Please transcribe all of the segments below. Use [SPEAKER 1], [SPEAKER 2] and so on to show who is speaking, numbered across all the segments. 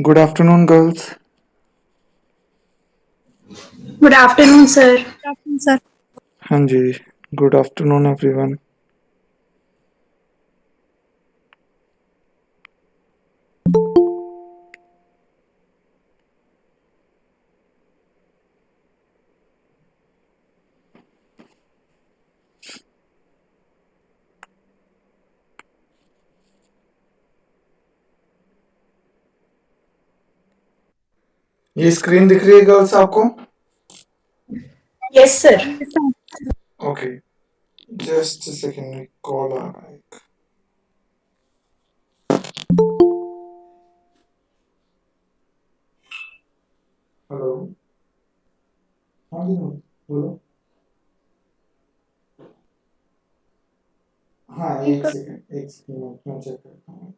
[SPEAKER 1] Good afternoon, girls.
[SPEAKER 2] Good afternoon, sir.
[SPEAKER 3] Afternoon, sir.
[SPEAKER 1] हाँ जी, good afternoon, everyone. ये screen दिख रही है गर्ल्स आपको?
[SPEAKER 2] Yes, sir.
[SPEAKER 3] Yes, sir.
[SPEAKER 1] Okay, just a second, call आ रहा है। हेलो, हाँ जी, बोलो। हाँ, एक सेकंड, मैं चेक करता हूँ।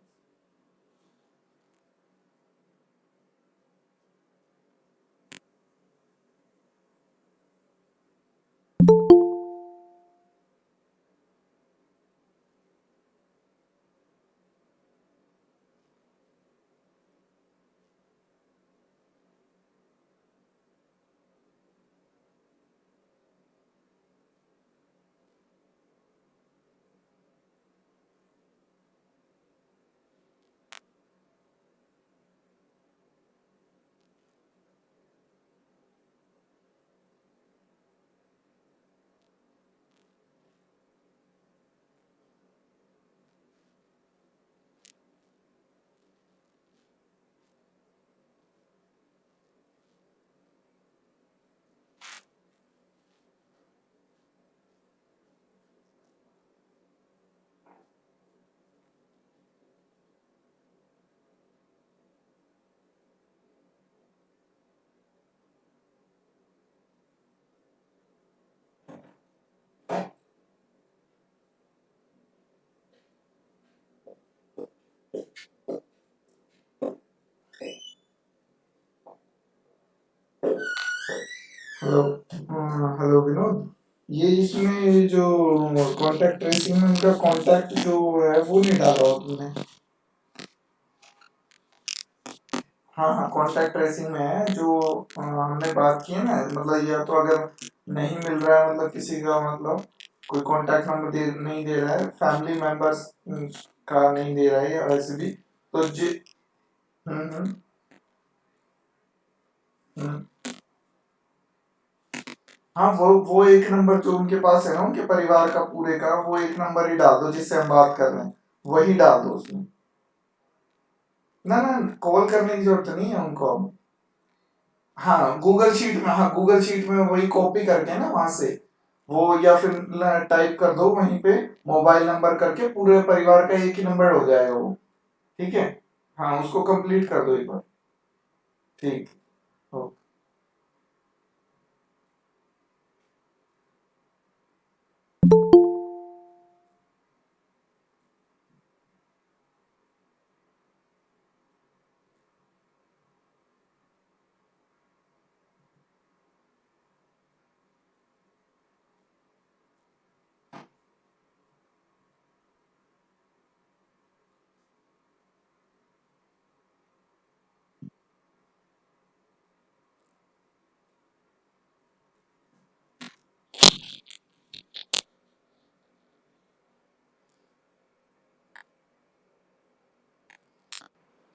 [SPEAKER 1] Hello, hello Vinod. ये इसमें जो कांटेक्ट ट्रेसिंग में उनका कांटेक्ट जो है वो नहीं डाला हो तुमने? हाँ हाँ, कांटेक्ट ट्रेसिंग में है जो हमने बात की है ना, मतलब या तो अगर नहीं मिल रहा है, मतलब किसी का, मतलब कोई कांटेक्ट नंबर नहीं दे रहा है, फैमिली मेंबर्स का नहीं दे रहा है या वैसे भी, तो जी। हम्म। हम्म। हाँ, वो एक नंबर जो उनके पास है ना, उनके परिवार का पूरे का, वो एक नंबर ही डाल दो जिससे हम बात कर रहे हैं, वही डाल दो उसमें। ना ना, कॉल करने की जरूरत नहीं है उनको अब। हाँ, गूगल शीट में, हाँ गूगल शीट में वही कॉपी करके ना वहां से, वो या फिर टाइप कर दो वहीं पे, मोबाइल नंबर करके पूरे परिवार का एक ही नंबर हो जाएगा वो। ठीक है। हाँ, उसको कंप्लीट कर दो एक बार। ठीक। ओके।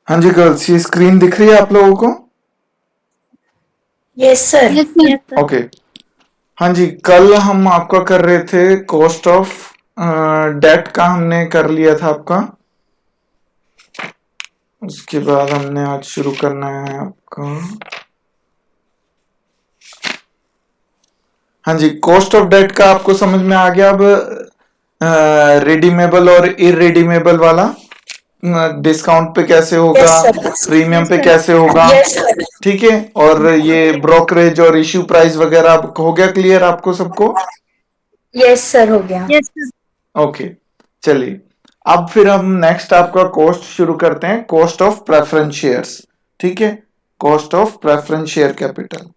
[SPEAKER 1] हाँ जी गर्ल्स, ये स्क्रीन दिख रही है आप लोगों को?
[SPEAKER 2] Yes, sir.
[SPEAKER 3] Yes, sir.
[SPEAKER 1] Yes, sir. Okay. हाँ जी, कल हम आपका कर रहे थे कॉस्ट ऑफ डेट का, हमने कर लिया था आपका। उसके बाद हमने आज शुरू करना है आपका। हाँ जी, कॉस्ट ऑफ डेट का आपको समझ में आ गया अब? रिडीमेबल और इरेडीमेबल वाला, डिस्काउंट पे कैसे होगा,
[SPEAKER 2] Yes, sir.
[SPEAKER 1] प्रीमियम
[SPEAKER 3] Yes,
[SPEAKER 1] पे
[SPEAKER 3] sir.
[SPEAKER 1] कैसे होगा।
[SPEAKER 2] Yes, sir.
[SPEAKER 1] ठीक है, और ये ब्रोकरेज और इश्यू प्राइस वगैरह हो गया क्लियर आपको सबको?
[SPEAKER 2] Yes, sir. हो गया.
[SPEAKER 3] Yes, sir.
[SPEAKER 1] ओके, चलिए। अब फिर हम नेक्स्ट आपका कॉस्ट शुरू करते हैं, कॉस्ट ऑफ प्रेफरेंस शेयर्स। ठीक है, cost of preference share capital.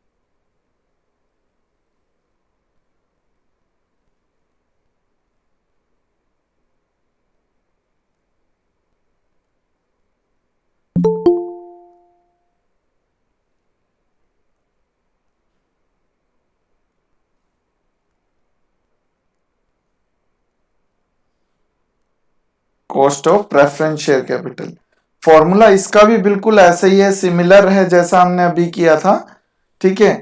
[SPEAKER 1] Cost of preference share capital. Formula इसका भी बिल्कुल ऐसा ही है, सिमिलर है जैसा हमने अभी किया था। ठीक है,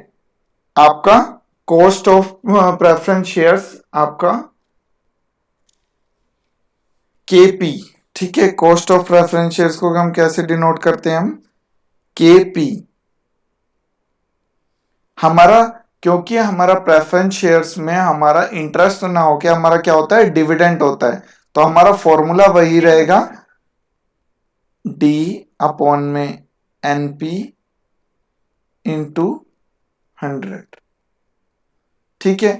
[SPEAKER 1] आपका कॉस्ट ऑफ प्रेफरेंस शेयर्स आपका केपी। ठीक है, कॉस्ट ऑफ प्रेफरेंस शेयर्स को हम कैसे डिनोट करते हैं? हम केपी। हमारा, क्योंकि हमारा प्रेफरेंस शेयर्स में हमारा इंटरेस्ट ना होके हमारा क्या होता है? डिविडेंड होता है। तो हमारा फॉर्मूला वही रहेगा, डी अपॉन में एनपी इंटू 100। ठीक है,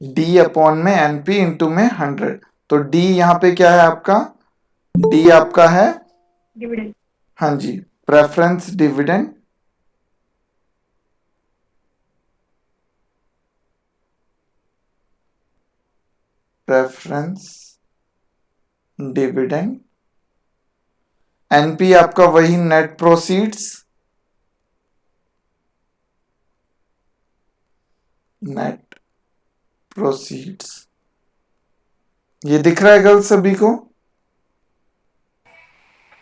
[SPEAKER 1] डी अपॉन में एनपी इंटू में 100। तो डी यहां पे क्या है आपका? डी आपका है
[SPEAKER 2] डिविडेंड।
[SPEAKER 1] हाँ जी, preference dividend. Preference dividend. NP आपका वही नेट प्रोसीड्स। नेट प्रोसीड्स, ये दिख रहा है गर्ल्स सभी को?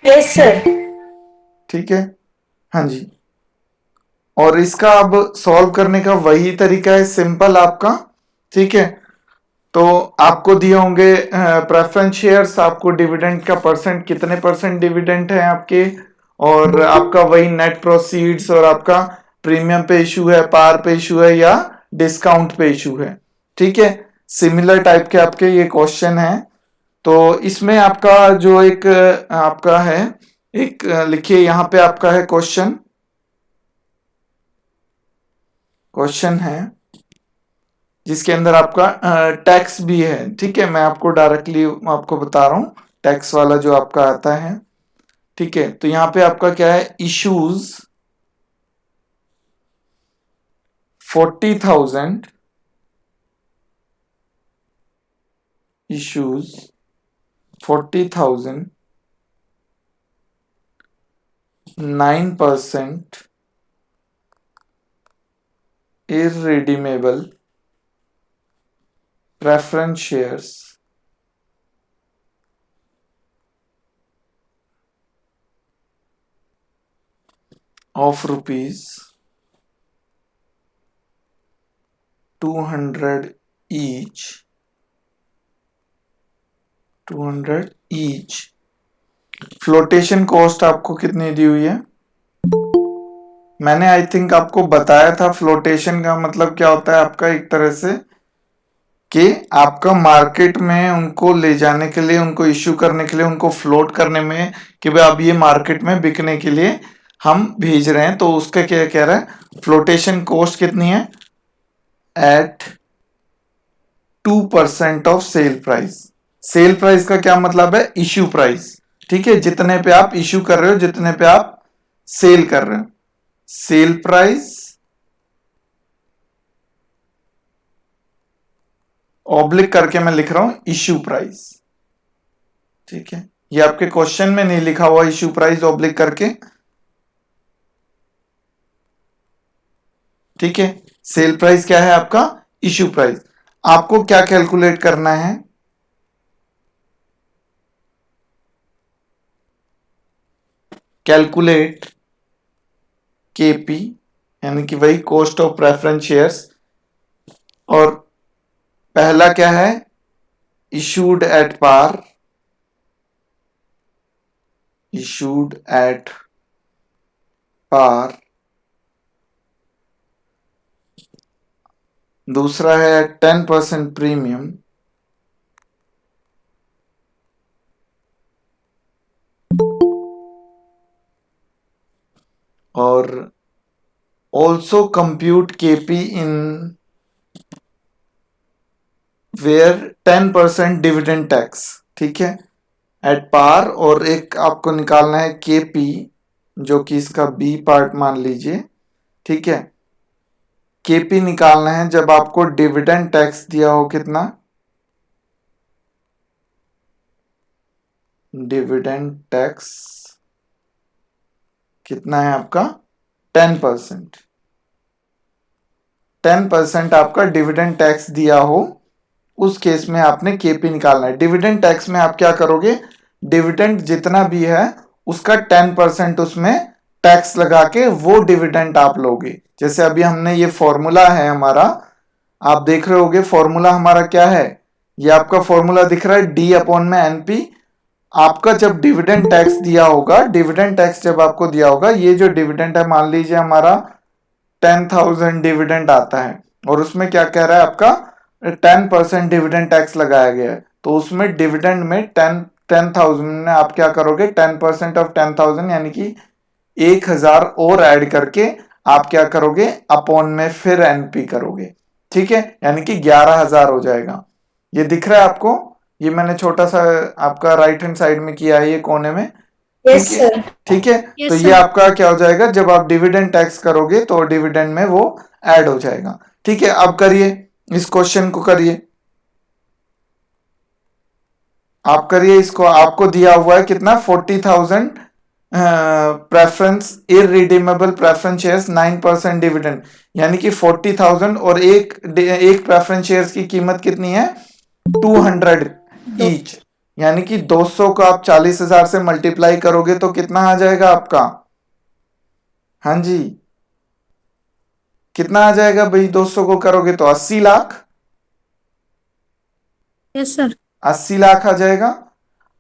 [SPEAKER 2] Yes sir.
[SPEAKER 1] ठीक है, हाँ जी। और इसका अब सॉल्व करने का वही तरीका है, सिंपल आपका। ठीक है, तो आपको दिए होंगे प्रेफरेंस शेयर्स, आपको डिविडेंड का परसेंट, कितने परसेंट डिविडेंड है आपके, और आपका वही नेट प्रोसीड्स, और आपका प्रीमियम पे इशू है, पार पे इशू है, या डिस्काउंट पे इशू है। ठीक है, सिमिलर टाइप के आपके ये क्वेश्चन है। तो इसमें आपका जो एक आपका है, एक लिखिए यहां पे आपका है क्वेश्चन। क्वेश्चन है जिसके अंदर आपका टैक्स भी है। ठीक है, मैं आपको डायरेक्टली आपको बता रहा हूं, टैक्स वाला जो आपका आता है। ठीक है, तो यहां पे आपका क्या है? Issues 40,000, issues 40,000, 9% irredeemable preference shares of rupees 200 each, 200 each। Flotation cost आपको कितनी दी हुई है? मैंने आई थिंक आपको बताया था, फ्लोटेशन का मतलब क्या होता है आपका, एक तरह से कि आपका मार्केट में उनको ले जाने के लिए, उनको इश्यू करने के लिए, उनको फ्लोट करने में, कि भाई अब ये मार्केट में बिकने के लिए हम भेज रहे हैं, तो उसका क्या कह रहा है? फ्लोटेशन कॉस्ट कितनी है? At 2% of sale price. Sale price का क्या मतलब है? Issue price. ठीक है, जितने पे आप इश्यू कर रहे हो, जितने पे आप सेल कर रहे हो, सेल प्राइस ऑब्लिक करके मैं लिख रहा हूं इश्यू प्राइस। ठीक है, ये आपके क्वेश्चन में नहीं लिखा हुआ इश्यू प्राइस ऑब्लिक करके। ठीक है, सेल प्राइस क्या है आपका? Issue price. आपको क्या कैलकुलेट करना है? कैलकुलेट केपी, यानी कि वही कॉस्ट ऑफ प्रेफरेंस शेयर्स। और पहला क्या है? Issued at par, issued at par. दूसरा है 10% प्रीमियम, और also compute KP in where 10% dividend tax. ठीक है, एट पार। और एक आपको निकालना है केपी, जो कि इसका बी पार्ट मान लीजिए। ठीक है, केपी निकालना है जब आपको डिविडेंड टैक्स दिया हो, कितना? डिविडेंड टैक्स कितना है आपका? 10%। 10% आपका डिविडेंड टैक्स दिया हो, उस केस में आपने केपी निकालना है। डिविडेंड टैक्स में आप क्या करोगे? डिविडेंड जितना भी है उसका 10% उसमें टैक्स लगा के वो डिविडेंड आप लोगे। जैसे अभी हमने ये फॉर्मूला है हमारा, आप देख रहे होगे फॉर्मूला हमारा क्या है, ये आपका फॉर्मूला दिख रहा है डी अपॉन में एनपी। आपका जब डिविडेंड टैक्स दिया होगा, डिविडेंड टैक्स जब आपको दिया होगा, ये जो डिविडेंड है मान लीजिए हमारा 10,000 डिविडेंड आता है और उसमें क्या कह रहा है आपका 10% डिविडेंड टैक्स लगाया गया है, तो उसमें डिविडेंड में 10,000 में आप क्या करोगे 10% ऑफ 10,000 यानी कि 1,000 और ऐड करके आप क्या करोगे अपॉन में फिर एनपी करोगे। ठीक है, यानी कि 11,000 हो जाएगा। ये दिख रहा है आपको, ये मैंने छोटा सा आपका राइट हैंड साइड में किया है ये कोने में।
[SPEAKER 2] Yes,
[SPEAKER 1] ठीक है,
[SPEAKER 2] sir.
[SPEAKER 1] ठीक है।
[SPEAKER 2] Yes,
[SPEAKER 1] तो ये
[SPEAKER 2] sir.
[SPEAKER 1] आपका क्या हो जाएगा, जब आप डिविडेंड टैक्स करोगे तो डिविडेंड में वो ऐड हो जाएगा। ठीक है, अब करिए इस क्वेश्चन को करिए, आप करिए इसको। आपको दिया हुआ है कितना 40,000 preference irredeemable preference shares 9% dividend, यानी कि 40,000 और एक प्रेफरेंस शेयर्स की कीमत कितनी है 200 ईच, यानी कि 200 को आप 40,000 से मल्टीप्लाई करोगे तो कितना आ जाएगा आपका, हाँ जी कितना आ जाएगा भाई, 200 को करोगे तो 80 लाख,
[SPEAKER 2] Yes, sir.
[SPEAKER 1] 80 लाख आ जाएगा।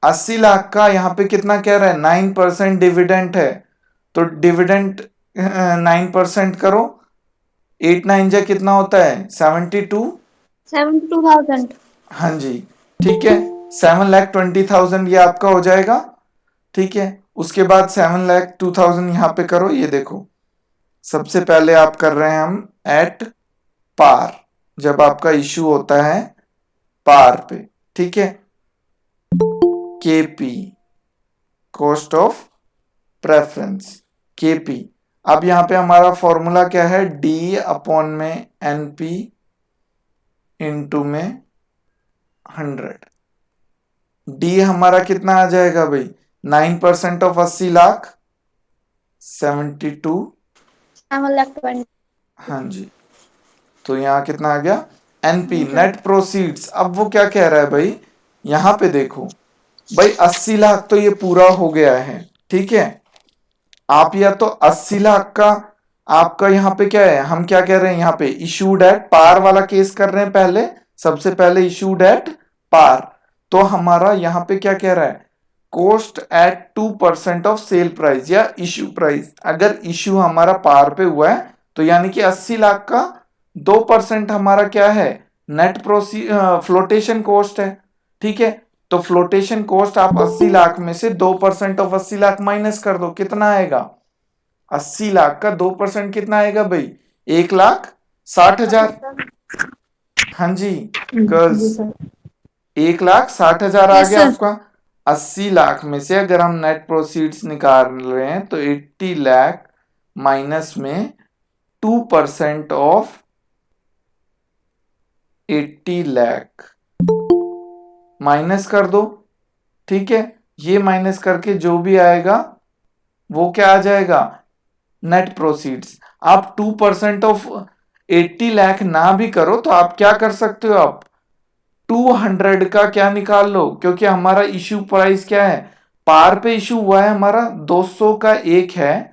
[SPEAKER 1] 80 लाख का यहाँ पे कितना कह रहा है 9% डिविडेंट है, तो डिविडेंट 9% करो, 8 9 जा कितना होता है 72।
[SPEAKER 2] 72,000.
[SPEAKER 1] हाँ जी, ठीक है, 7,20,000 ये आपका हो जाएगा। ठीक है, उसके बाद 7,02,000 यहाँ पे करो, ये देखो सबसे पहले आप कर रहे हैं हम एट पार, जब आपका इशू होता है पार पे। ठीक है, KP cost of preference KP. अब यहां पे हमारा फॉर्मूला क्या है डी अपॉन में एनपी इंटू में 100। डी हमारा कितना आ जाएगा भाई 9% ऑफ 80 लाख 72।
[SPEAKER 2] 7,20,000.
[SPEAKER 1] हाँ जी, तो यहाँ कितना आ गया एनपी नेट प्रोसीड्स। अब वो क्या कह रहा है भाई, यहां पे देखो भाई 80 लाख तो ये पूरा हो गया है। ठीक है, आप या तो 80 लाख का आपका यहाँ पे क्या है, हम क्या कह रहे हैं यहाँ पे इशूड एट पार वाला केस कर रहे हैं पहले, सबसे पहले इशूड एट पार। तो हमारा यहाँ पे क्या कह रहा है cost at 2% of sale price या इशू प्राइस। अगर इशू हमारा पार पे हुआ है तो यानी कि 80 लाख का 2% हमारा क्या है नेट प्रोसी फ्लोटेशन कॉस्ट है। ठीक है, तो फ्लोटेशन कॉस्ट आप 80 लाख में से 2% ऑफ 80 लाख माइनस कर दो, कितना आएगा 80 लाख का 2% कितना आएगा भाई 1,60,000। हाँ जी गर्ल्स, 1,60,000 आ
[SPEAKER 2] Yes,
[SPEAKER 1] गया
[SPEAKER 2] sir.
[SPEAKER 1] आपका। 80 लाख में से अगर हम नेट प्रोसीड्स निकाल रहे हैं तो 80 लाख माइनस में 2% ऑफ 80 लाख माइनस कर दो। ठीक है, ये माइनस करके जो भी आएगा वो क्या आ जाएगा नेट प्रोसीड्स। आप 2% ऑफ 80 लाख ना भी करो तो आप क्या कर सकते हो, आप 200 का क्या निकाल लो, क्योंकि हमारा इशू प्राइस क्या है पार पे इशू हुआ है हमारा 200 का एक है,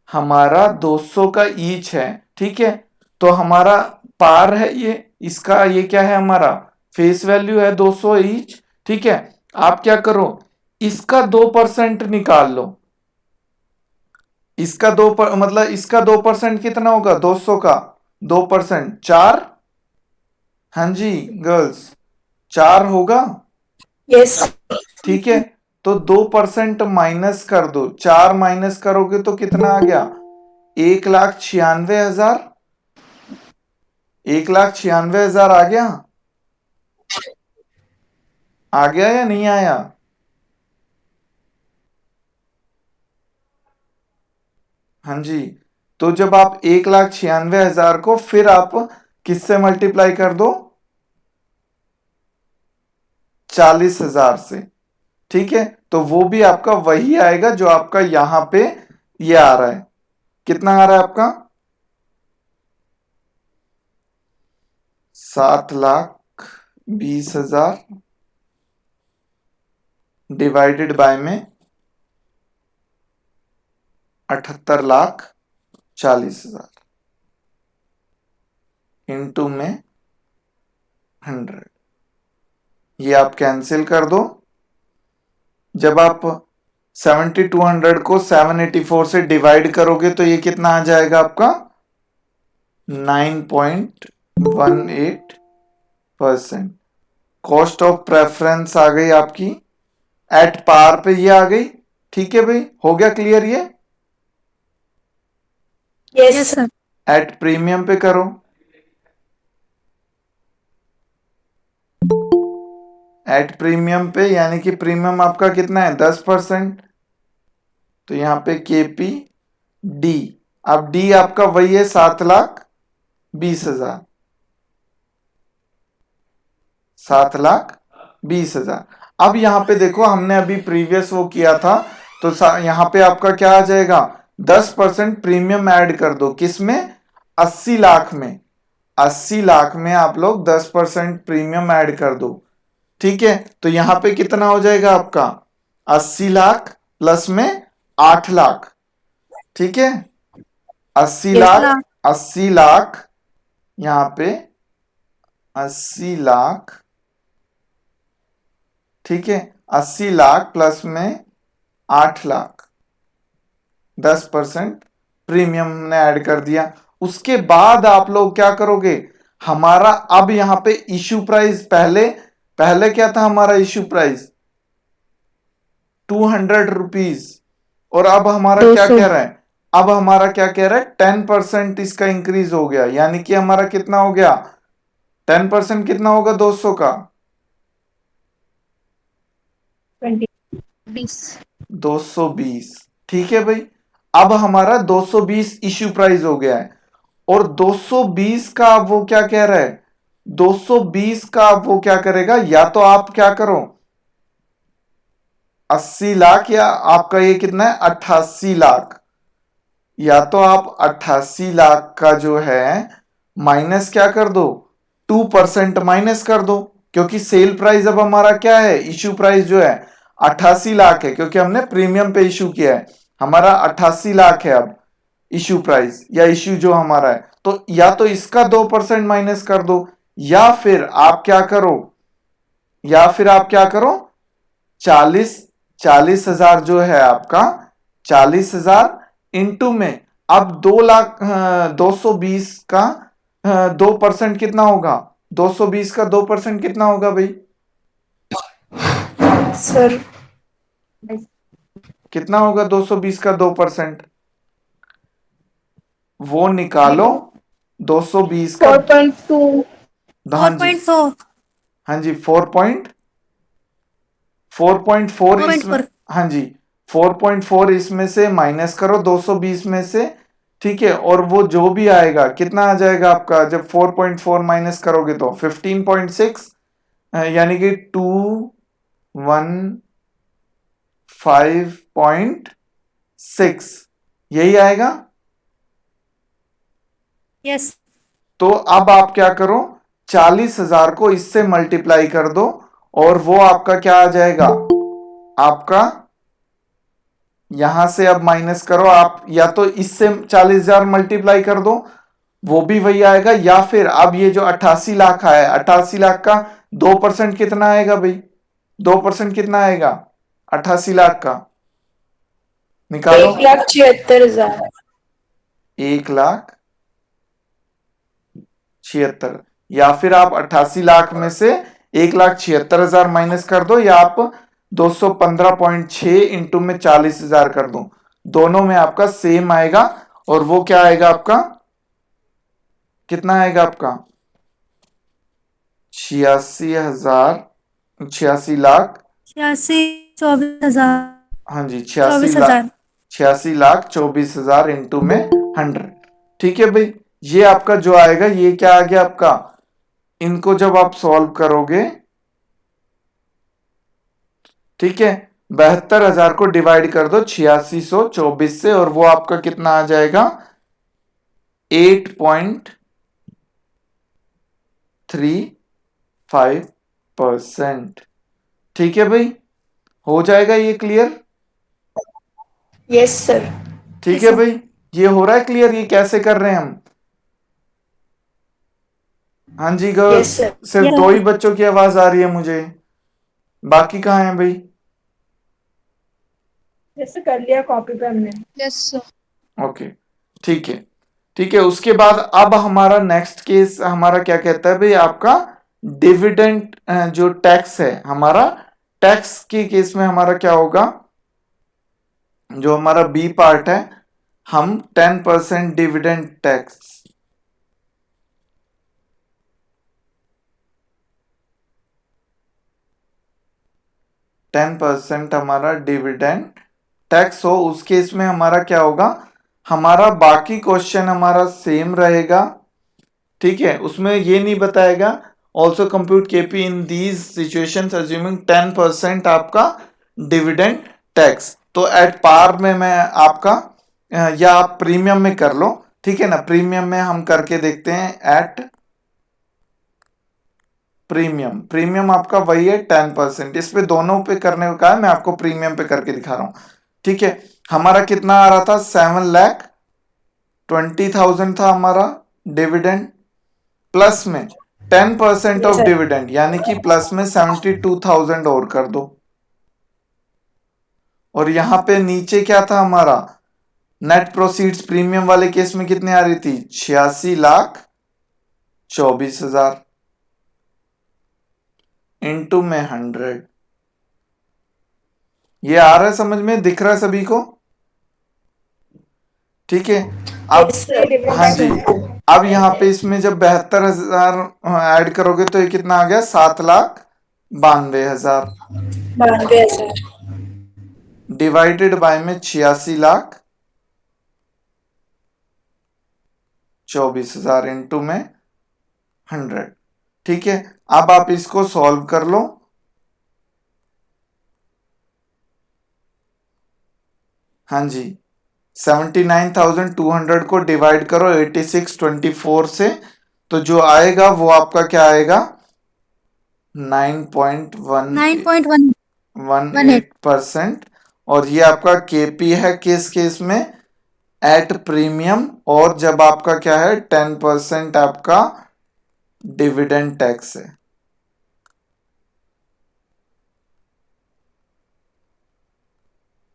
[SPEAKER 1] हमारा 200 का ईच है। ठीक है, तो हमारा पार है ये, इसका ये क्या है हमारा फेस वैल्यू है 200 ईच। ठीक है, आप क्या करो इसका 2% निकाल लो, इसका मतलब इसका 2% कितना होगा 200 का 2% 4। हाँ जी गर्ल्स 4 होगा।
[SPEAKER 2] Yes.
[SPEAKER 1] ठीक है, तो 2% माइनस कर दो, 4 माइनस करोगे तो कितना आ गया 1,96,000। 1,96,000 आ गया, आ गया या नहीं आया। हाँ जी, तो जब आप 1,96,000 को फिर आप किससे मल्टीप्लाई कर दो 40,000 से। ठीक है, तो वो भी आपका वही आएगा जो आपका यहां पे ये आ रहा है, कितना आ रहा है आपका 7,20,000 डिवाइडेड बाय में 78,40,40,000 इंटू में 100। ये आप कैंसिल कर दो। जब आप 7200 को 784 से डिवाइड करोगे तो ये कितना आ जाएगा आपका 9.18%। कॉस्ट ऑफ प्रेफरेंस आ गई आपकी एट पार पे, ये आ गई। ठीक है भाई, हो गया क्लियर ये?
[SPEAKER 2] Yes, sir.
[SPEAKER 1] एट प्रीमियम पे करो। एट प्रीमियम पे यानी कि प्रीमियम आपका कितना है 10%। तो यहां पे केपी डी, अब डी आपका वही है 7,20,000। 7,20,000। अब यहां पे देखो हमने अभी प्रीवियस वो किया था, तो यहां पे आपका क्या आ जाएगा 10% प्रीमियम ऐड कर दो। किसमें? 80 लाख में। 80 लाख में आप लोग 10% प्रीमियम ऐड कर दो। ठीक है, तो यहां पे कितना हो जाएगा आपका 80 लाख प्लस में 8 लाख। ठीक है, 80
[SPEAKER 2] Yes,
[SPEAKER 1] लाख
[SPEAKER 2] sir.
[SPEAKER 1] 80 लाख, यहां पे 80 लाख। ठीक है, 80 लाख प्लस में 8 लाख, 10% प्रीमियम ने ऐड कर दिया। उसके बाद आप लोग क्या करोगे, हमारा अब यहां पे इश्यू प्राइस पहले पहले क्या था हमारा इश्यू प्राइस 200 रुपीज, और अब हमारा क्या
[SPEAKER 2] 200।
[SPEAKER 1] कह रहा है, अब हमारा क्या कह रहा है 10% इसका इंक्रीज हो गया, यानी कि हमारा कितना हो गया 10% कितना होगा 200 का
[SPEAKER 2] 20 20।
[SPEAKER 1] 220। ठीक है भाई, अब हमारा 220 इश्यू प्राइस हो गया है, और 220 का अब वो क्या कह रहा है 220 का अब वो क्या करेगा, या तो आप क्या करो 80 लाख, या आपका ये कितना है 88 लाख, या तो आप 88 लाख का जो है माइनस क्या कर दो 2% माइनस कर दो, क्योंकि सेल प्राइस अब हमारा क्या है इश्यू प्राइस जो है 88 लाख है, क्योंकि हमने प्रीमियम पे इश्यू किया है। हमारा 88 लाख है अब इश्यू प्राइस या इश्यू जो हमारा है, तो या तो इसका 2% माइनस कर दो, या फिर आप क्या करो, या फिर आप क्या करो 40,000 जो है आपका 40,000 इंटू में अब 2 लाख 220 का 2% कितना होगा 220 का 2% कितना होगा भाई,
[SPEAKER 2] सर
[SPEAKER 1] कितना होगा 220 का 2%, वो निकालो 220 का।
[SPEAKER 2] 4.2।
[SPEAKER 1] हाँ जी,
[SPEAKER 2] 4.4।
[SPEAKER 1] हाँ जी 4.4 इसमें, हाँ जी 4.4 इसमें से माइनस करो 220 में से। ठीक है, और वो जो भी आएगा कितना आ जाएगा आपका, जब 4.4 माइनस करोगे तो 15.6, यानी कि 215.6 यही आएगा।
[SPEAKER 2] यस।
[SPEAKER 1] तो अब आप क्या करो 40,000 को इससे मल्टीप्लाई कर दो, और वो आपका क्या आ जाएगा आपका, यहां से अब माइनस करो आप, या तो इससे 40,000 मल्टीप्लाई कर दो वो भी वही आएगा, या फिर अब ये जो 88 लाख आया 88 लाख का 2% कितना आएगा भाई, 2% कितना आएगा 88 लाख का, निकालो।
[SPEAKER 2] 1,76,000।
[SPEAKER 1] 1,76,000, या फिर आप 88 लाख में से 1,76,000 माइनस कर दो, या आप 215.6 इंटू में 40,000 कर दो, दोनों में आपका सेम आएगा, और वो क्या आएगा आपका, कितना आएगा आपका 86,000 86,00,000,
[SPEAKER 2] 86,24,000।
[SPEAKER 1] हाँ जी 86,24,000 इंटू में 100। ठीक है भाई, ये आपका जो आएगा ये क्या आ गया आपका, इनको जब आप सॉल्व करोगे, ठीक है 72,000 को डिवाइड कर दो 8624 से, और वो आपका कितना आ जाएगा 8.35%। ठीक है भाई, हो जाएगा ये क्लियर?
[SPEAKER 2] Yes sir.
[SPEAKER 1] ठीक है भाई, ये हो रहा है क्लियर ये कैसे कर रहे हैं हम? हाँ जी गर्ल्स,
[SPEAKER 2] यस सर।
[SPEAKER 1] सिर्फ दो ही बच्चों की आवाज आ रही है मुझे, बाकी कहाँ हैं भाई?
[SPEAKER 2] जैसे कर लिया कॉपी पे हमने। Yes sir.
[SPEAKER 1] ओके, ठीक है, ठीक है। उसके बाद अब हमारा नेक्स्ट केस हमारा क्या कहता है भाई, आपका डिविडेंड जो टैक्स है हमारा, टैक्स के केस में हमारा क्या होगा, जो हमारा बी पार्ट है, हम 10% डिविडेंड टैक्स, 10% हमारा डिविडेंड टैक्स हो, उस केस में हमारा क्या होगा, हमारा बाकी क्वेश्चन हमारा सेम रहेगा। ठीक है, उसमें ये नहीं बताएगा also compute KP in these situations assuming 10% आपका डिविडेंड टैक्स। तो एट पार में मैं आपका या आप प्रीमियम में कर लो, ठीक है ना, प्रीमियम में हम करके देखते हैं। एट प्रीमियम, प्रीमियम आपका वही है 10%, इस पे दोनों पे करने को कहा है, मैं आपको प्रीमियम पे करके दिखा रहा हूं। ठीक है, हमारा कितना आ रहा था, 7,20,000 था हमारा डिविडेंड, प्लस में 10% ऑफ डिविडेंड यानी कि प्लस में 72,000 और कर दो। और यहां पे नीचे क्या था हमारा, नेट प्रोसीड्स प्रीमियम वाले केस में कितने आ रही थी, 86,24,000 इंटू में 100। ये आ रहा है समझ में, दिख रहा है सभी को? ठीक है, अब हाँ जी, अब यहाँ पे इसमें जब 72,000 ऐड करोगे तो ये कितना आ गया, 7,92,000 डिवाइडेड बाय में 86,24,000 इंटू में 100। ठीक है, अब आप इसको सॉल्व कर लो। हाँ जी, 79,200 को डिवाइड करो 8624 से, तो जो आएगा वो आपका क्या आएगा, 9.18%। और ये आपका केपी है किस केस में, एट प्रीमियम, और जब आपका क्या है 10% आपका डिविडेंड टैक्स है।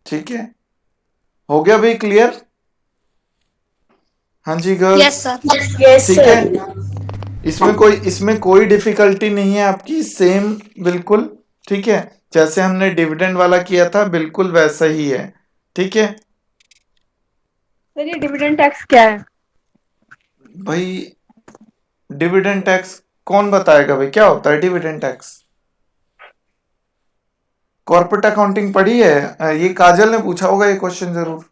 [SPEAKER 1] ठीक है, हो गया भाई क्लियर? हाँ जी गर्ल्स,
[SPEAKER 2] यस सर। यस
[SPEAKER 1] ठीक है,
[SPEAKER 2] सर।
[SPEAKER 1] इसमें कोई डिफिकल्टी नहीं है आपकी, सेम बिल्कुल। ठीक है, जैसे हमने डिविडेंड वाला किया था बिल्कुल वैसा ही है। ठीक है
[SPEAKER 2] सर ये डिविडेंड टैक्स क्या है?
[SPEAKER 1] भाई, डिविडेंड टैक्स कौन बताएगा भाई, क्या होता है डिविडेंड टैक्स? कॉर्पोरेट अकाउंटिंग पढ़ी है? ये काजल ने पूछा होगा ये क्वेश्चन जरूर।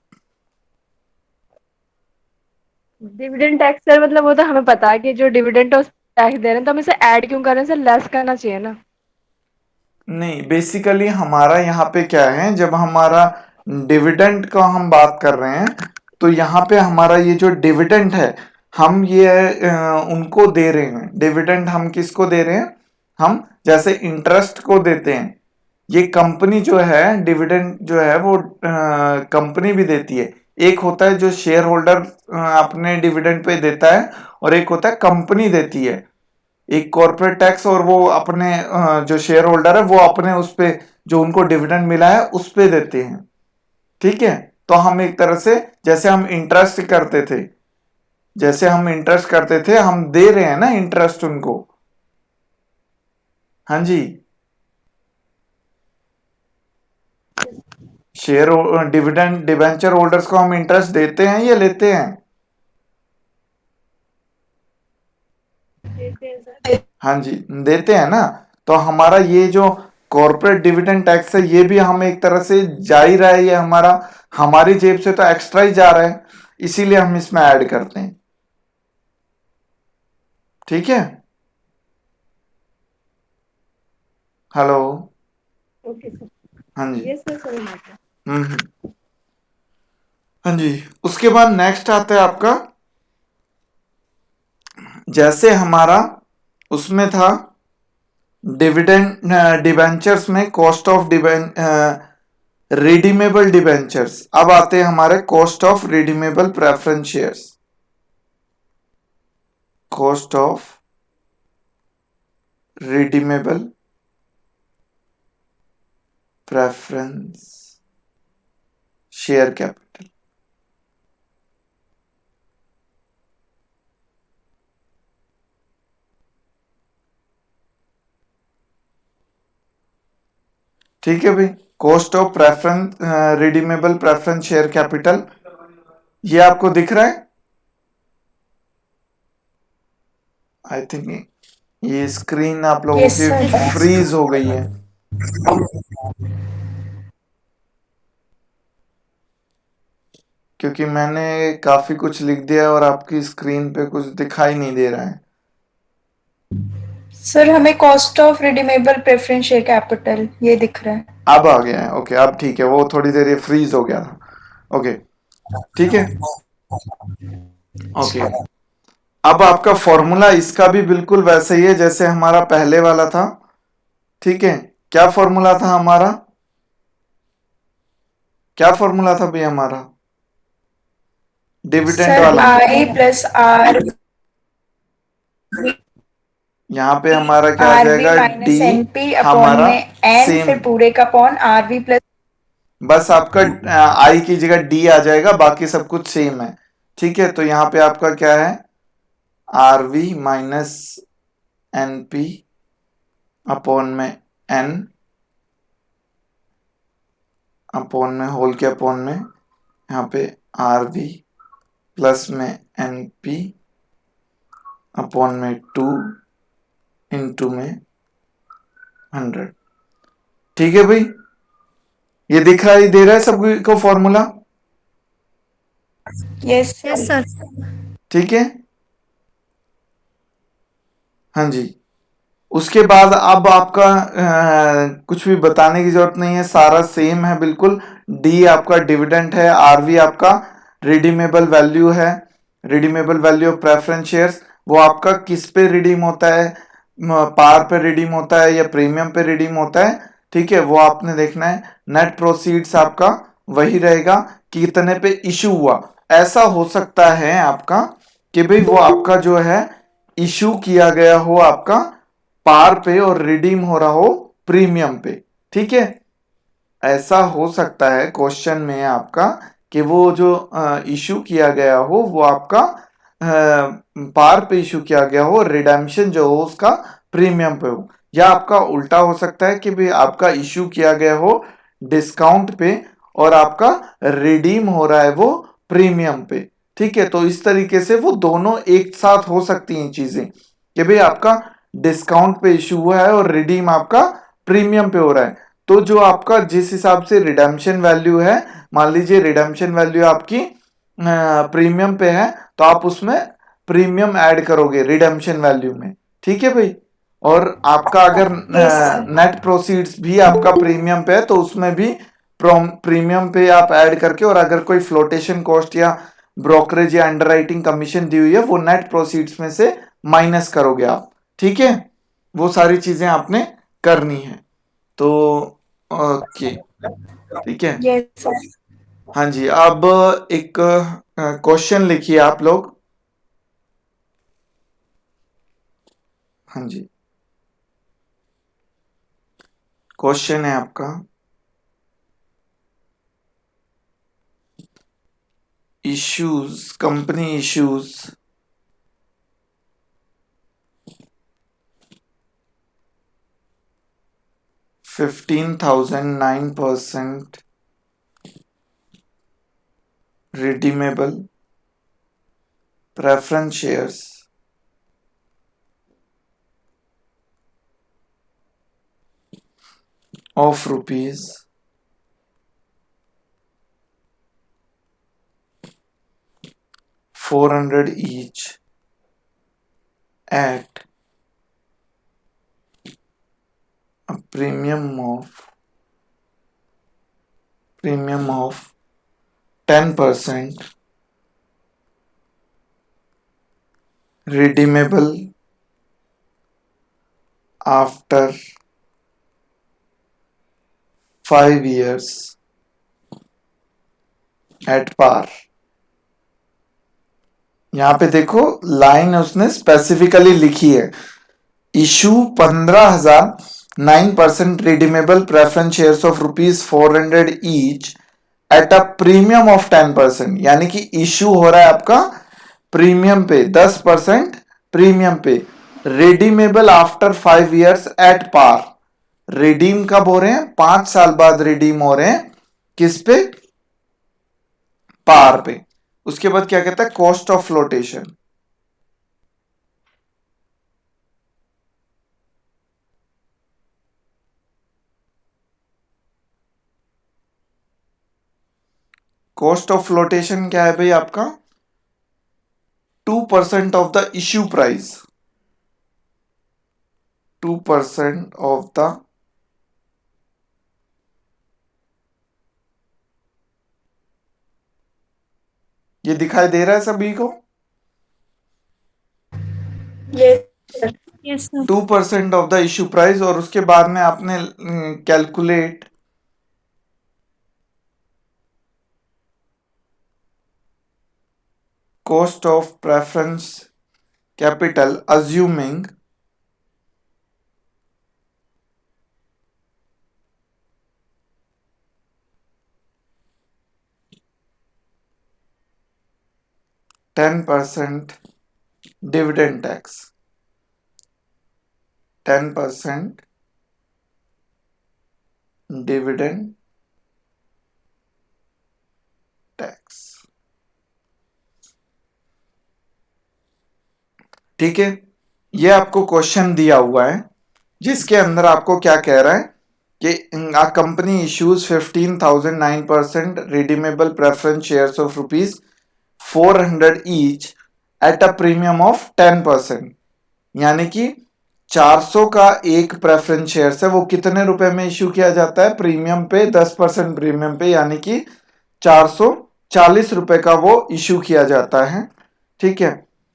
[SPEAKER 2] डिविडेंड टैक्स सर मतलब वो तो हमें पता है कि जो डिविडेंड है उस टैक्स दे रहे हैं, तो हम इसे ऐड क्यों कर रहे हैं सर, लेस करना चाहिए ना।
[SPEAKER 1] नहीं, बेसिकली हमारा यहाँ पे क्या है, जब हमारा डिविडेंड का हम बात कर रहे हैं, तो यहाँ पे हमारा ये जो डिविडेंड है, हम ये उनको दे रहे हैं डिविडेंड, हम किसको दे रहे हैं, हम जैसे इंटरेस्ट को देते हैं, ये कंपनी जो है डिविडेंड जो है वो कंपनी भी देती है। एक होता है जो शेयर होल्डर अपने डिविडेंड पे देता है, और एक होता है कंपनी देती है, एक कॉर्पोरेट टैक्स, और वो अपने जो शेयर होल्डर है वो अपने उस पे जो उनको डिविडेंड मिला है उस पे देते हैं। ठीक है, तो हम एक तरह से जैसे हम इंटरेस्ट करते थे, जैसे हम इंटरेस्ट करते थे, हम दे रहे हैं ना इंटरेस्ट उनको। हाँ जी, शेयर डिविडेंड डिवेंचर होल्डर्स को हम इंटरेस्ट देते हैं या लेते हैं? हाँ जी, देते हैं ना। तो हमारा ये जो कॉर्पोरेट डिविडेंड टैक्स है, ये भी हम एक तरह से जा ही रहा है, ये हमारा हमारी जेब से तो एक्स्ट्रा ही जा रहा है, इसीलिए हम इसमें ऐड करते हैं। ठीक है, हेलो,
[SPEAKER 2] ओके सर।
[SPEAKER 1] हाँ जी,
[SPEAKER 2] यस सर सही बात है।
[SPEAKER 1] हाँ जी। उसके बाद नेक्स्ट आता है आपका, जैसे हमारा उसमें था डिविडेंड डिबेंचर्स में कॉस्ट ऑफ रिडीमेबल डिबेंचर्स। अब आते हैं हमारे cost of redeemable preference shares. Cost of redeemable preference share capital. ठीक है भाई, cost of preference redeemable preference share capital, ये आपको दिख रहा है? आई थिंक ये स्क्रीन आप लोगों
[SPEAKER 3] Yes,
[SPEAKER 1] की
[SPEAKER 3] sir.
[SPEAKER 1] फ्रीज हो गई है। क्योंकि मैंने काफी कुछ लिख दिया और आपकी स्क्रीन पे कुछ दिखाई नहीं दे रहा है।
[SPEAKER 3] सर हमें cost of redeemable preference share capital ये दिख रहा है।
[SPEAKER 1] अब आ गया है, ओके अब ठीक है, वो थोड़ी देर ये फ्रीज हो गया था। ओके ठीक है, ओके। अब आपका फॉर्मूला इसका भी बिल्कुल वैसे ही है जैसे हमारा पहले वाला था। ठीक है, क्या फॉर्मूला था हमारा? क्या फॉर्मूला था भाई हमारा डिविडेंड
[SPEAKER 3] सर
[SPEAKER 1] वाला?
[SPEAKER 3] आई प्लस आर
[SPEAKER 1] यहाँ पे हमारा क्या आ
[SPEAKER 3] आर वी
[SPEAKER 1] जाएगा?
[SPEAKER 3] Minus
[SPEAKER 1] D
[SPEAKER 3] N P upon
[SPEAKER 1] हमारा
[SPEAKER 3] में एन
[SPEAKER 1] सेम,
[SPEAKER 3] फिर पूरे का अपॉन आर वी प्लस।
[SPEAKER 1] बस आपका आई की जगह डी आ जाएगा, बाकी सब कुछ सेम है। ठीक है, तो यहाँ पे आपका क्या है? R V minus N P upon में एन अपॉन में होल के अपॉन में यहाँ पे आर वी प्लस में एन पी अपॉन में 2 इंटू में 100। ठीक है भाई, ये दिखाई दे रहा है सभी को फॉर्मूला?
[SPEAKER 3] Yes sir.
[SPEAKER 1] ठीक है, हाँ जी। उसके बाद अब आपका कुछ भी बताने की जरूरत नहीं है, सारा सेम है बिल्कुल। डी आपका डिविडेंड है, आरवी आपका रिडीमेबल वैल्यू है, redeemable value of preference shares. वो आपका किस पे रिडीम होता है? पार पे रिडीम होता है या प्रीमियम पे रिडीम होता है? ठीक है, वो आपने देखना है। नेट प्रोसीड्स आपका वही रहेगा कि कितने पे इशू हुआ। ऐसा हो सकता है आपका कि भाई वो आपका जो है इशू किया गया हो आपका पार पे और रिडीम हो रहा हो प्रीमियम पे। ठीक है, ऐसा हो सकता है क्वेश्चन में आपका कि वो जो इशू किया गया हो वो आपका पार पे इशू किया गया हो, रिडेम्पशन जो हो उसका प्रीमियम पे हो। या आपका उल्टा हो सकता है कि भी आपका इशू किया गया हो डिस्काउंट पे और आपका रिडीम हो रहा है वो प्रीमियम पे। ठीक है, तो इस तरीके से वो दोनों एक साथ हो सकती हैं चीजें कि भाई आपका डिस्काउंट पे इशू हुआ है और रिडीम आपका प्रीमियम पे हो रहा है। तो जो आपका जिस हिसाब से रिडेम्पशन वैल्यू है, मान लीजिए रिडेम्पशन वैल्यू आपकी प्रीमियम पे है, तो आप उसमें प्रीमियम ऐड करोगे रिडेम्पशन वैल्यू में। ठीक है भाई, और आपका अगर
[SPEAKER 3] यस
[SPEAKER 1] नेट प्रोसीड्स भी आपका प्रीमियम पे है तो उसमें भी प्रीमियम पे आप ऐड करके, और अगर कोई फ्लोटेशन कॉस्ट या ब्रोकरेज या अंडरराइटिंग कमीशन दी हुई है वो नेट प्रोसीड्स में से माइनस करोगे आप। ठीक है, वो सारी चीजें आपने करनी है। तो ओके, ठीक है।
[SPEAKER 3] Yes sir.
[SPEAKER 1] हाँ जी, अब एक क्वेश्चन लिखिए आप लोग। हाँ जी, क्वेश्चन है आपका issues, company issues 15,000 9% redeemable preference shares of rupees 400 each at a premium of 10% redeemable after 5 years at par. यहां पे देखो लाइन उसने स्पेसिफिकली लिखी है, issue 15,000 9% redeemable preference shares of ₹400 each at a premium of 10%, यानी कि इशू हो रहा है आपका प्रीमियम पे 10% प्रीमियम पे, redeemable after 5 years at par. Redeem कब हो रहे हैं? 5 साल बाद रिडीम हो रहे हैं, किस पे? पार पे। उसके बाद क्या कहता है? Cost of flotation. Cost of flotation क्या है भाई आपका? 2% of the issue price, 2% of the ये दिखाई दे रहा है सभी को?
[SPEAKER 3] Yes, sir.
[SPEAKER 4] Yes, sir.
[SPEAKER 1] 2% of the issue price, और उसके बाद में आपने calculate cost of preference capital assuming %10 dividend tax, 10% dividend tax. ठीक है, ये आपको क्वेश्चन दिया हुआ है जिसके अंदर आपको क्या कह रहा है कि a company issues 15,000 9% redeemable preference shares of ₹400 each at a premium of 10%, यानी कि 400 का एक प्रेफरेंस शेयर है, वो कितने रुपए में इश्यू किया जाता है? प्रीमियम पे 10% प्रीमियम पे, यानी कि 440 रुपए का वो इश्यू किया जाता है। ठीक है,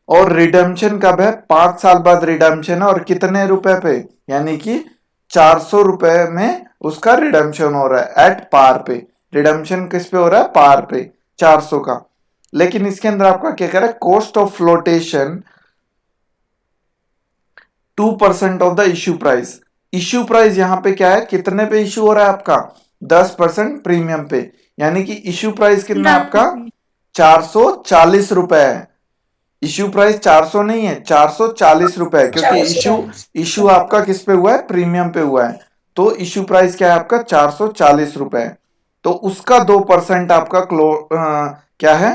[SPEAKER 1] और रिडेम्पशन कब है? 5 साल बाद रिडेम्पशन है, और कितने रुपए पे? यानी कि 400 रुपए में उसका रिडेम्पशन हो रहा है एट पार पे। रिडेम्पशन किस पे हो रहा है? पार पे, 400 का। लेकिन इसके अंदर आपका क्या कह रहा है? Cost of flotation 2% of the issue price. Issue price यहां पे क्या है? कितने पे इश्यू हो रहा है आपका? 10% प्रीमियम पे, यानी कि इश्यू प्राइस कितना है आपका? 440 रुपए है। इश्यू प्राइस 400 नहीं है, 440 रुपए, क्योंकि इश्यू आपका किस पे हुआ है? प्रीमियम पे हुआ है। तो इश्यू प्राइस क्या है आपका? 440 रुपए। तो उसका 2% आपका क्या है?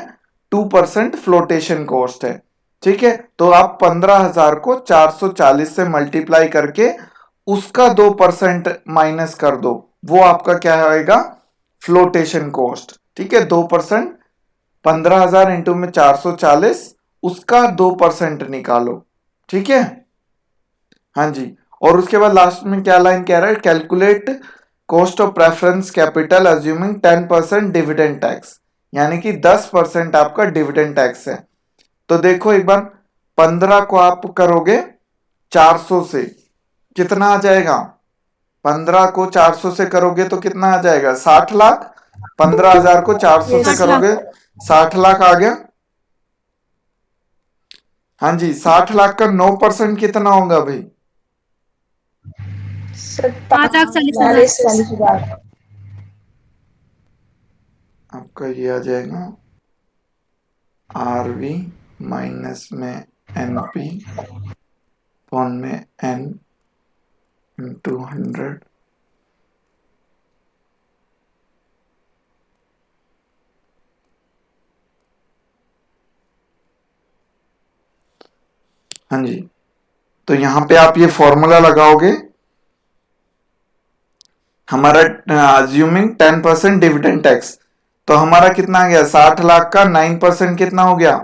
[SPEAKER 1] 2% फ्लोटेशन कॉस्ट है। ठीक है, तो आप 15,000 को 440 से मल्टीप्लाई करके उसका 2% माइनस कर दो, वो आपका क्या आएगा? Flotation cost. ठीक है, 2%, 15,000 इंटू में 440, उसका 2% निकालो। ठीक है, हाँ जी। और उसके बाद लास्ट में क्या लाइन कह रहा है? Calculate cost of preference capital assuming 10% dividend tax, यानी कि 10% आपका डिविडेंड टैक्स है। तो देखो एक बार, 15 को आप करोगे 400 से, कितना आ जाएगा? 15 को 400 से करोगे तो कितना आ जाएगा? 60 लाख। 15,000 को 400 से
[SPEAKER 3] Yes,
[SPEAKER 1] करोगे 60 लाख आ गया। हाँ जी, 60 लाख का 9% कितना होगा भाई?
[SPEAKER 3] sir.
[SPEAKER 4] 5,40,000।
[SPEAKER 3] 40,000।
[SPEAKER 1] आपका ये आ जाएगा RV माइनस में NP पॉन में N इंटू 100। हाँ जी, तो यहां पे आप ये फॉर्मूला लगाओगे, हमारा अज्यूमिंग 10% डिविडेंड टैक्स, तो हमारा कितना आ गया? 60 लाख का 9% कितना हो गया?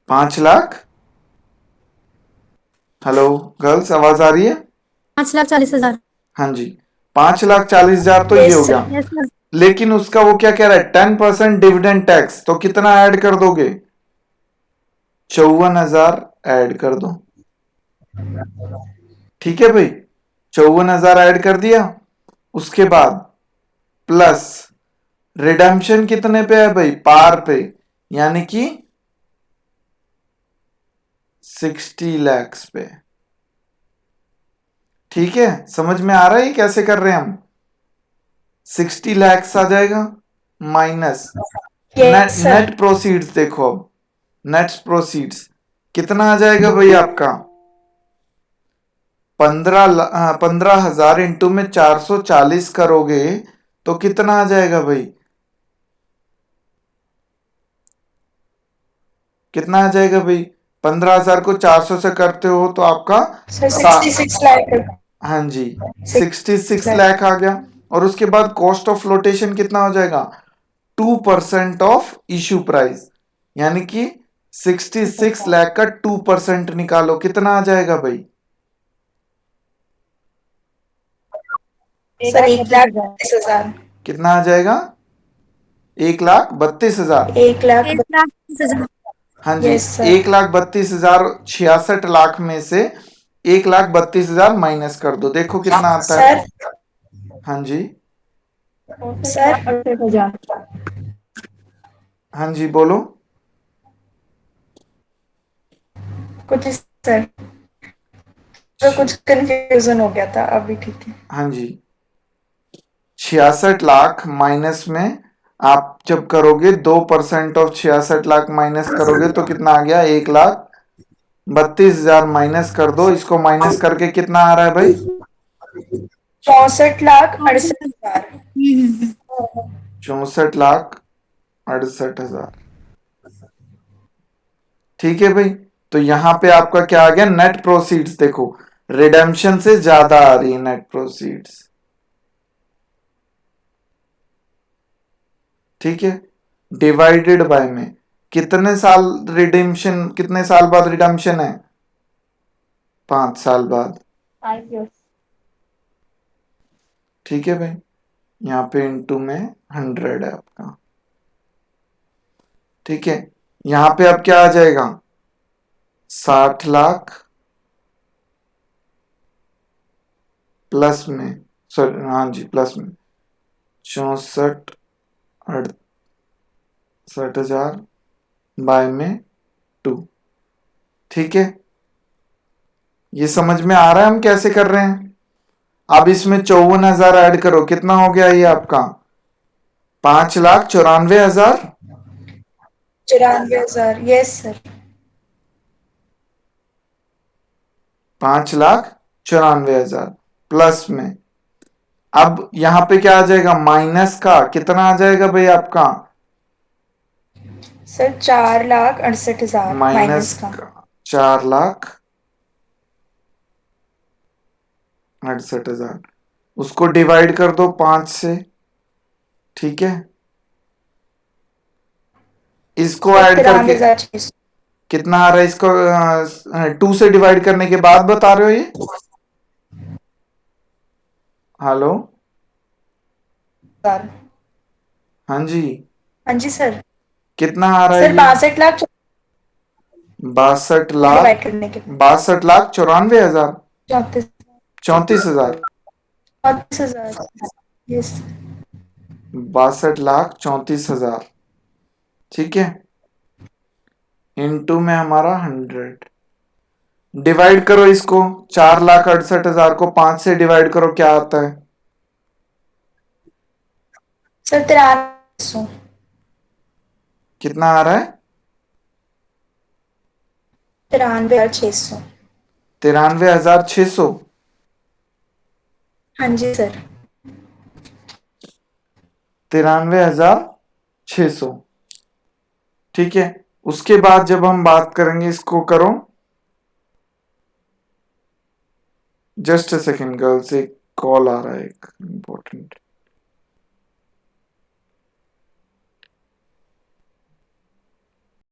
[SPEAKER 1] 5 लाख। हेलो गर्ल्स, आवाज आ रही है?
[SPEAKER 4] 5,40,000।
[SPEAKER 1] हाँ जी, 5,40,000 तो ये हो
[SPEAKER 3] Yes,
[SPEAKER 1] गया।
[SPEAKER 3] sir.
[SPEAKER 4] Yes, sir.
[SPEAKER 1] लेकिन उसका वो क्या कह रहा है? 10% डिविडेंड टैक्स, तो कितना ऐड कर दोगे? 54,000 ऐड कर दो। ठीक है भाई, 54,000 ऐड कर दिया। उसके बाद प्लस रिडेम्पशन कितने पे है भाई? पार पे, यानी कि 60 lakhs पे। ठीक है, समझ में आ रहा है कैसे कर रहे हैं हम? 60 lakhs आ जाएगा minus
[SPEAKER 3] Yes, sir.
[SPEAKER 1] Net proceeds. देखो अब नेट प्रोसीड्स कितना आ जाएगा भाई आपका? 15,000 इंटू में 440 करोगे तो कितना आ जाएगा भाई? कितना आ जाएगा भाई? 15,000 को 400 से करते हो तो आपका
[SPEAKER 3] Sir, 66 lakh.
[SPEAKER 1] हाँ जी, 66
[SPEAKER 3] lakh.
[SPEAKER 1] लाख आ गया। और उसके बाद कॉस्ट ऑफ फ्लोटेशन कितना हो जाएगा? 2% ऑफ इश्यू प्राइस, यानी कि 66 लाख का 2% निकालो, कितना आ जाएगा भाई?
[SPEAKER 3] Sir, 1,32,000.
[SPEAKER 1] कितना आ जाएगा? 1,32,000।
[SPEAKER 3] 1,00,000.
[SPEAKER 4] 1,30,000।
[SPEAKER 1] हाँ जी,
[SPEAKER 3] Yes, sir.
[SPEAKER 1] 1,32,000 66 लाख में से 1,32,000 माइनस कर दो, देखो कितना आता है।
[SPEAKER 3] Sir,
[SPEAKER 1] हाँ जी,
[SPEAKER 3] sir,
[SPEAKER 2] 68,000।
[SPEAKER 1] हाँ जी बोलो।
[SPEAKER 3] कुछ सर तो कुछ कंफ्यूजन हो गया था, अभी ठीक है।
[SPEAKER 1] हाँ जी, 66 लाख माइनस में आप जब करोगे 2% ऑफ 66 लाख माइनस करोगे तो कितना आ गया? 1,32,000 माइनस कर दो, इसको माइनस करके कितना आ रहा है भाई?
[SPEAKER 3] 64,68,000।
[SPEAKER 1] 64,68,000। ठीक है भाई, तो यहां पे आपका क्या आ गया? Net proceeds. देखो रिडेम्पशन से ज्यादा आ रही है नेट प्रोसीड्स। ठीक है, डिवाइडेड बाय में कितने साल रिडेम्पशन, कितने साल बाद रिडेम्पशन है? 5 साल बाद। ठीक है भाई, यहाँ पे इनटू में 100 है आपका। ठीक है, यहां पे अब क्या आ जाएगा? 60 लाख प्लस में, सॉरी हाँ जी प्लस में 64,68,000 बाय में 2। ठीक है, ये समझ में आ रहा है हम कैसे कर रहे हैं? अब इसमें 54,000 ऐड करो, कितना हो गया ये आपका? 5,94,000।
[SPEAKER 3] 94,000। Yes sir.
[SPEAKER 1] 5,94,000 प्लस में अब यहां पे क्या आ जाएगा? माइनस का कितना आ जाएगा भाई आपका?
[SPEAKER 3] सर 4,68,000
[SPEAKER 1] माइनस
[SPEAKER 3] का।
[SPEAKER 1] का 4,68,000, उसको डिवाइड कर दो 5 से। ठीक है, इसको ऐड करके
[SPEAKER 3] 93,600।
[SPEAKER 1] कितना आ रहा है? इसको 2 से डिवाइड करने के बाद बता रहे हो ये? हेलो, हाँ जी,
[SPEAKER 3] हाँ जी सर।
[SPEAKER 1] कितना आ रहा है
[SPEAKER 3] सर
[SPEAKER 1] ये?
[SPEAKER 3] 62 लाख
[SPEAKER 1] 62 लाख
[SPEAKER 3] डिवाइड करने के
[SPEAKER 1] 62,94,000
[SPEAKER 3] 34
[SPEAKER 1] 34,000
[SPEAKER 3] 34,000। यस
[SPEAKER 1] 62,34,000। ठीक है, इनटू में हमारा 100। डिवाइड करो इसको, 4,68,000 को 5 से डिवाइड करो, क्या आता है?
[SPEAKER 3] सर 93,600।
[SPEAKER 1] कितना आ रहा है?
[SPEAKER 3] 93,600।
[SPEAKER 1] 93,600।
[SPEAKER 3] हाँ जी सर।
[SPEAKER 1] 93,600। ठीक है, उसके बाद जब हम बात करेंगे, इसको करो, जस्ट अ सेकेंड गर्ल्स, एक कॉल आ रहा है एक इम्पोर्टेंट।